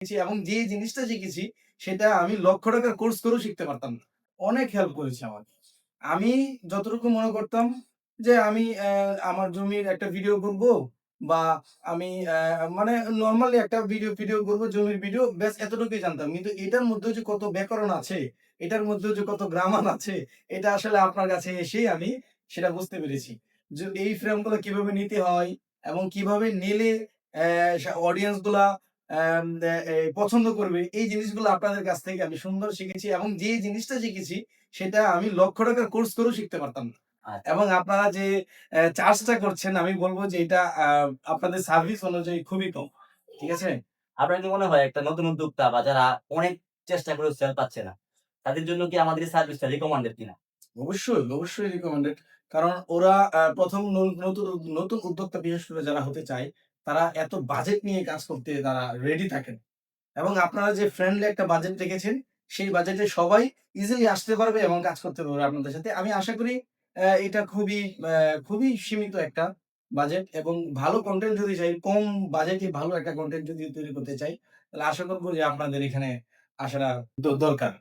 এবং যে জিনিসটা শিখেছি সেটা আমি ৳১,০০,০০০ কোর্স করেও শিখতে পারতাম না। অনেক হেল্প করেছে আমাকে। আমি যতটুকু মনে করতাম যে আমি আমার জমির একটা ভিডিও করব বা আমি মানে নরমালি একটা ভিডিও করব, জমির ভিডিও ব্যাস এতটুকুই জানতাম। কিন্তু এটার মধ্যেও যে কত ব্যাকরণ আছে, এটার মধ্যেও যে কত গ্রামার আছে, এটা আসলে আপনার কাছে এসেই আমি সেটা বুঝতে পেরেছি। যে এই ফ্রেমগুলো কিভাবে নিতে হয় এবং কিভাবে নিলে অডিয়েন্স গুলা পছন্দ করবে, এই জিনিসগুলো আপনাদের কাছ থেকে আমি সুন্দর শিখেছি এবং যে জিনিসটা শিখেছি সেটা আমি ৳১,০০,০০০ কোর্স করেও শিখতে পারতাম না। আচ্ছা। এবং আপনারা যে চার্জটা করছেন আমি বলব যে এটা আপনাদের সার্ভিস অনুযায়ী খুবই কম। ঠিক আছে? আপনার কি মনে হয় একটা নতুন উদ্যোক্তা বা যারা অনেক চেষ্টা করেও সেল পাচ্ছে না, তাদের জন্য কি আমাদের এই সার্ভিসটা রিকমান্ডেড কিনা? অবশ্যই রিকমেন্ডেড। কারণ ওরা ১ম নতুন উদ্যোক্তা বিশেষ করে যারা হতে চায়, তারা এত বাজেট নিয়ে কাজ করতে তারা রেডি থাকেন। এবং আপনারা যে ফ্রেন্ডলি একটা বাজেট রেখেছেন, সেই বাজেটে সবাই ইজিলি আসতে পারবে এবং কাজ করতে পারবে আপনাদের সাথে। আমি আশা করি এটা খুবই সীমিত একটা বাজেট এবং ভালো কনটেন্ট যদি চাই, কম বাজেটে ভালো একটা কনটেন্ট যদি তৈরি করতে চাই, তাহলে আশা করব যে আপনাদের এখানে আসাটা দরকার।